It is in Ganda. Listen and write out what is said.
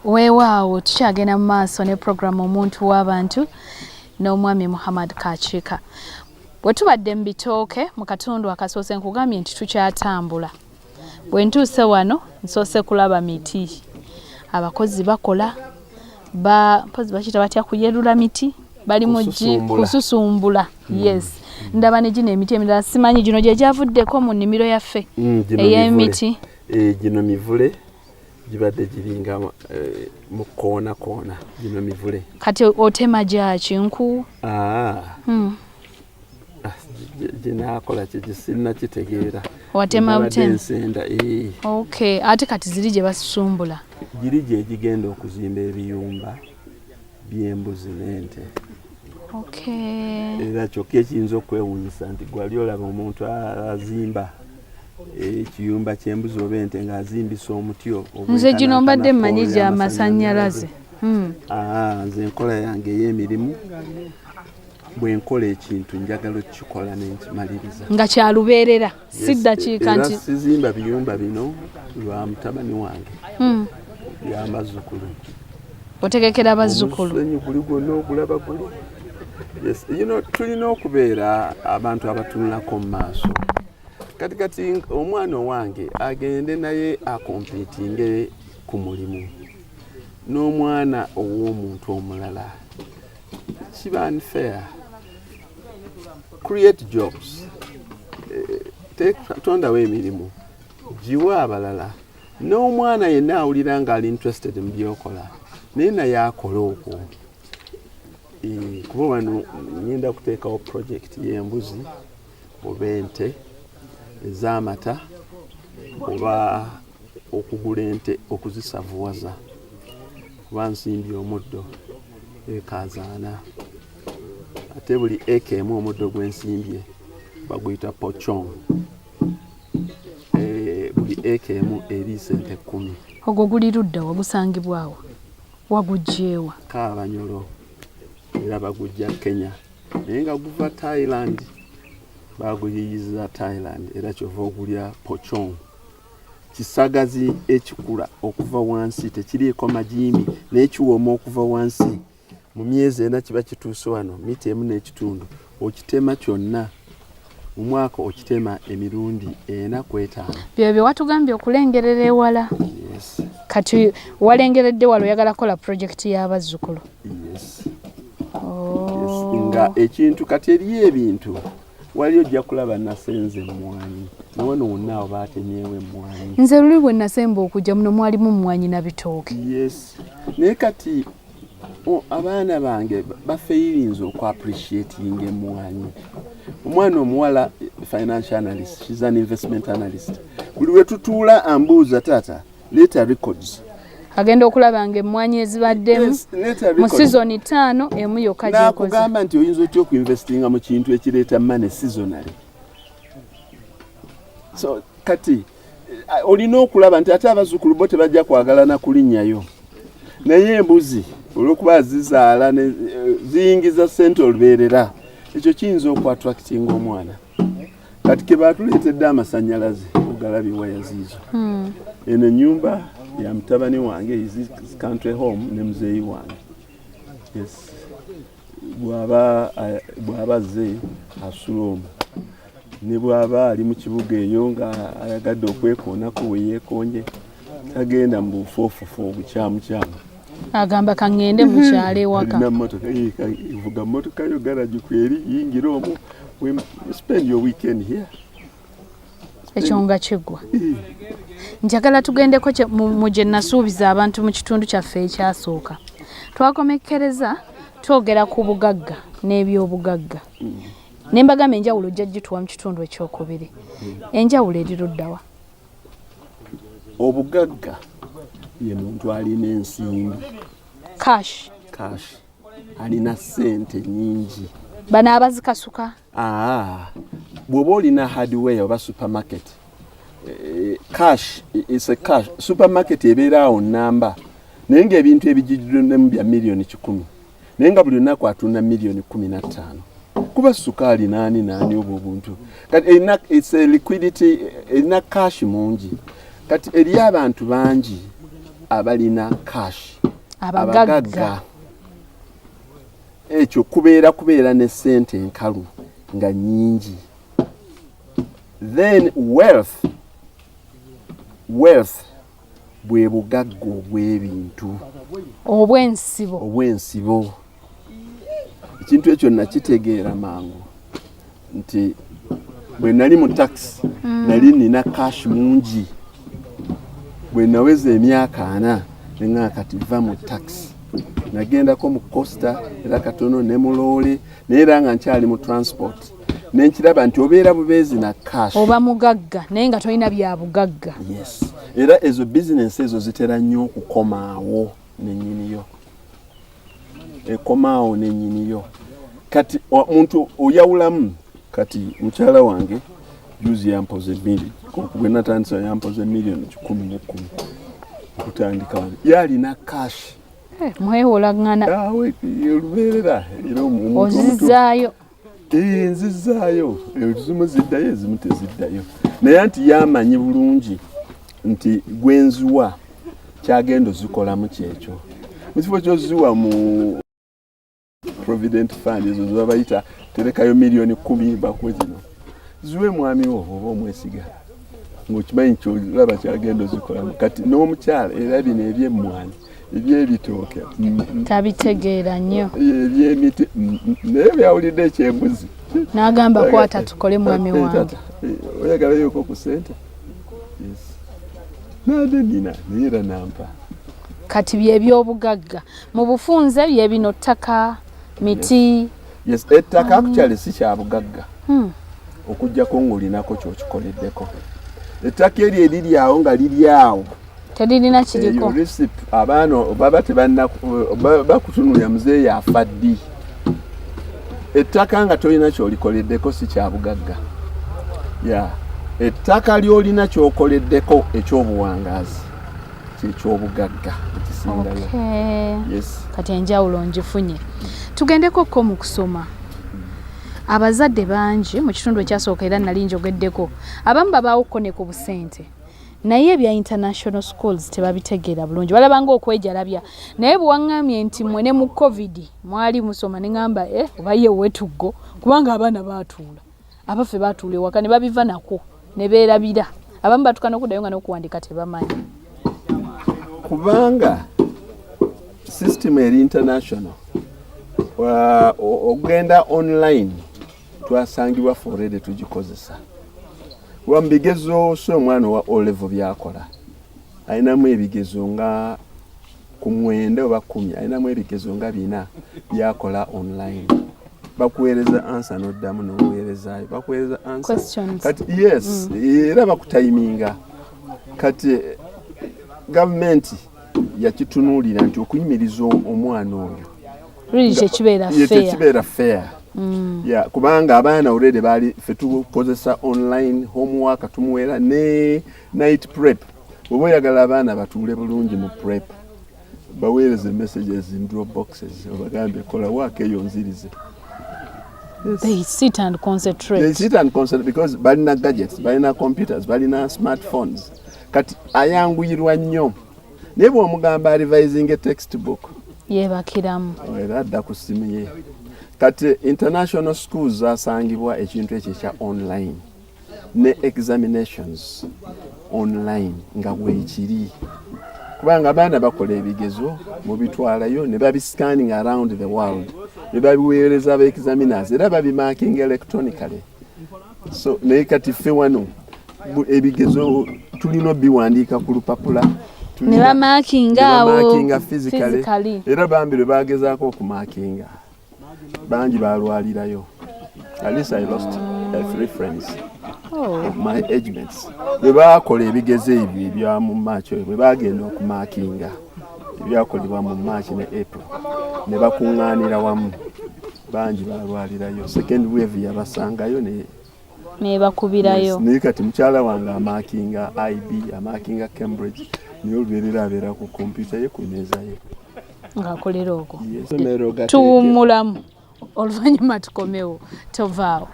Weewaawo tukyagenda mu maaso ne programu omuntu w'abantu n'omwami Muhammad Kachiika. Bwe tubadde mu bitooke mu katundu akasoose nkugambye nti tukyatambula. Bwe ntuuse wano nsoose kulaba miti. Abakozi bakola mpozi bakita batya kuyerula miti bali mu kususumbula. Yes. Ndaba ne gino emiti emirala simanyi gino gye gyavuddeko mu nnimiro yaffe ey'emiti. Gino mivule gibadde giringa mu koona gino mivule. Kati otema gyaki nku? Ginakola kigisina kitegeera. Watema butema. Okay, ate kati ziri gye basusumbula. Giri gye gigenda okuzimba ebiyumba by'embuzi n'ente. Okay. Era kyokka ekiyinza okwewuunyisa nti gwali olaba omuntu azimba ekiyumba ky'embuzi oba ente ng'azimbisa omutyo. Nze gino mbadde mmanyi gya masannyalaze. Nze enkola yange ey'emirimu bwe nkola ekintu njagala okukikola n'enkimaliriza. Nga kya lubeerera si ddakiika nti. Era sizimba biyumba bino lwa mutabani wange. By'amazzukulu. Otegekera bazzukulu. Omusenyu guli gwonna ogulaba guli. Yes, tulina okubeera abantu abatunulako mu maaso. Kati omwana wange agende naye akompitinge ku mulimu n'omwana ow'omuntu omulala. Kiba unfair. Create jobs. Tondawo emirimu. Giwa abalala. N'omwana yenna awulira ng'ali interested mu byokola. Naye naye akola okwo. Kuba wano ngenda kuteekawo project y'embuzi oba ente ez'amata oba okugula ente okuzisavuwaza. Kuba nsimbye omuddo ekazaana. Ate buli eka emu omuddo gwensimbye baguyita pochong. Buli eka emu eri sente 10. Ogwo guli ludda wagusangibwawo? Wagugyewa? Kaabanyolo. Era bagujja Kenya. Naye nga guva Thailand. Baguyiyiza Thailand. Era kyova ogulya pochong. Kisagazi ekikula okuva wansi tekiriiko majimbi n'ekiwoma okuva wansi. Mu myezi ena kiba kituuse wano mita emu n'ekitundu. Okitema kyonna mu mwaka okitema emirundi 4-5. Byo watugambye okulengerera ewala. Yes. Kati walengeredde wala oyagala kola project y'abazzukulu. Yes. Yes. Nga ekintu kati eriyo ebintu wali ojja kulaba nasenze mmwanyi nawono wonna awo baatemyewo emmwanyi. Nze luli bwe nasemba okujja muno mwalimu mmwanyi na bitooke. Yes. Naye kati abaana bange bafeelinze okwapreciating emmwanyi. Omwana omuwala financial analyst, she's an investment analyst. Buli we tutuula ambuuza taata leeta records. Agenda okulaba ng'emmwanyi ezibaddemu mu season 5 emu yokka gyekoze. Nakugamba nti oyinza otya okuinvestinga mu kintu ekireeta money seasonally. So kati olina okulaba nti ate abazzukulu bo tebajja kwagalana kulinnyayo. Naye embuzi olw'okuba zizaala ziyingiza ssente olubeerera ekyo kiyinza okwatractinga omwana. Kati ke baatuleetedde amasannyalaze ogalabye waya ziizo. Eno ennyumba ya mutabani wange is country home ne muzeeyi wange. Yes. Bw'aba azze asula omwo. Ne bw'aba ali mu kibuga eyo nga ayagadde okwekoonako we yeekonje tagenda mu bufoofofo obukyamu. Agamba kangende mu kyalo ewaka. Alina mmotoka vuga mmotoka yo garage kweri yingira omwo. We spend your weekend here. Ekyo nga kiggwa. Njagala tugendeko mu gye nasuubiza abantu mu kitundu kyaffe ekyasooka. Twakomekkereza twogera ku bugagga n'ebyobugagga. Ne mbagamba enjawulo ojja gituwa mu kitundu ekyokubiri. Enjawulo eri luddawa? Obugagga ye muntu alina ensimbi. Cash. Alina ssente nnyingi. Bano abazikasuka? Bw'oba olina hardware oba supermarket. Cash is a cash. Supermarket ebeera awo nnamba. Naye ng'ebintu ebijjuddemu bya miliyoni 10. Naye nga buli lunaku atunda miliyoni 15. Kuba sukaali naani obwo obuntu. Kati it's a liquidity, erina cash mungi. Kati eri abantu bangi abalina cash abagagga ekyo kubeera ne ssente enkalu nga nnyingi. Then wealth bwe bugagga obw'ebintu obw'ensibo. Ekintu ekyo nakitegeera mangu nti bwe nali mu taxi nali nina cash mungi, bwe naweza emyaka 4 nga kati va mu taxi nagendako mu Costa era katono ne mu loole naye nga nkyali mu transport nenkiraba nti obeera bubeezi na cash oba mugagga naye nga tolina bya bugagga. Yes, era ezo business ezo zitera nnyo okukomaawo nennyiniyo, ekomaawo nennyiniyo. Kati omuntu oyawulamu, kati mukyala wange juzi yampoze million, bwe natandisa yampoze million 11 kutandika wano yalina cash. Mwewolagana olubeerera era ozizaayo nzizaayo ezimu ziddayo ezimu teziddayo, naye nti yamanyi bulungi nti gwenzuwa kyagenda ozikolamu kyekyo. Mu kifo kyoziwa mu Provident Fund ezo ziba bayita terekayo million 10 bakuwe zino ziwe mwami wo oba omwesiga ng'okimanyi kyolaba kyagenda ozikolamu. Kati n'omukyala era bino ebyemmwanyi ebyebitooke tabitegeera nnyo, ebyemiti naye byawulidde ekyembuzi n'agamba kwata tukole mwami wange oyagala yuko ku ssente. Nade nina naye era nampa. Kati by'ebyobugagga mu bufunze bye bino ttaka, miti. Yes, ettaka akukyali si kya bugagga okujjako ng'olinako kyokikoleddeko. Ettaka eryo eriri awo nga liri awo teririna kiriko abaana baba bakutunulira muzeeyi afa ddi. Ettaka nga tolina kyolikoleddeko si kya bugagga. Ettaka lyolina kyokoleddeko ekyobuwangaazi kyekyobugagga ekisingayo. Yes. Kati enjawulo ngifunye. Tugendeko ko mu kusoma. Abazadde bangi mu kitundu ekyasooka era nali njogeddeko abamu babaawo ne ku busente naye ebya international schools tebabitegeera bulungi, balabanga okwejalabya. Naye bwewaŋŋambye nti mwene mu covid mwali musoma ne ŋŋamba oba ye wetuggo kubanga abaana baatuula, abaffe baatuula ewaka ne babiva nako ne beerabira. Abamu batuuka n'okuddayo nga n'okuwandiika tebamanyi kubanga system eri international. Ogenda online twasangibwa forede tugikozesa. Wa mbigezo so omwana wa O-level byakola ayinamu ebigezo nga ku 9 oba 10, ayinamu ebigezo nga 4 byakola online. Bakuweereza answer n'oddamu n'oweerezaayo, bakuweereza answer questions. Kati yes, era bakutayiminga. Kati gavumenti yakitunuulira nti okuyimiriza omwana oyo tekibeera fair. Kubanga abaana already bali fe tukozesa online homework tumuweera ne night prep. Oba oyagala abaana batuule bulungi mu prep baweereze messages in drop boxes obagambe kola waake eyo nzirize. They sit and concentrate. Because balina gadgets, balina computers, balina smartphones. Kati ayanguyirwa nnyo. Naye bw'omugamba revising a textbook yeebakiramu era adda ku ssimu ye. Kati international schools zasangibwa ekintu ekyo ekya online ne examinations online nga bwekiri kubanga abaana bakola ebigezo mu bitwalayo ne babiscanning around the world ne babiweereza aba examiners era babimarking electronically. So naye kati ffe wano ebigezo tulina biwandiika ku lupapula ne bamakinga physically era bambi lwe bagezaako okumakinga bangi balwalirayo. At least I lost 3 friends of my age mates. Bwe bakola ebigezo ebyo ebya mu March bwe bagenda okumakinga ebyakolebwa mu March ne April ne bakuŋŋaanira wamu bangi balwalirayo. Second wave yabasangayo ne bakubirayo. Naye kati mukyala wange amakinga IB amakinga Cambridge niyo olubeerera abeera ku kompyuta ye ku mmeeza ye ng'akolera okwo tuwummulamu oluvannyuma tukomewo tovaawo.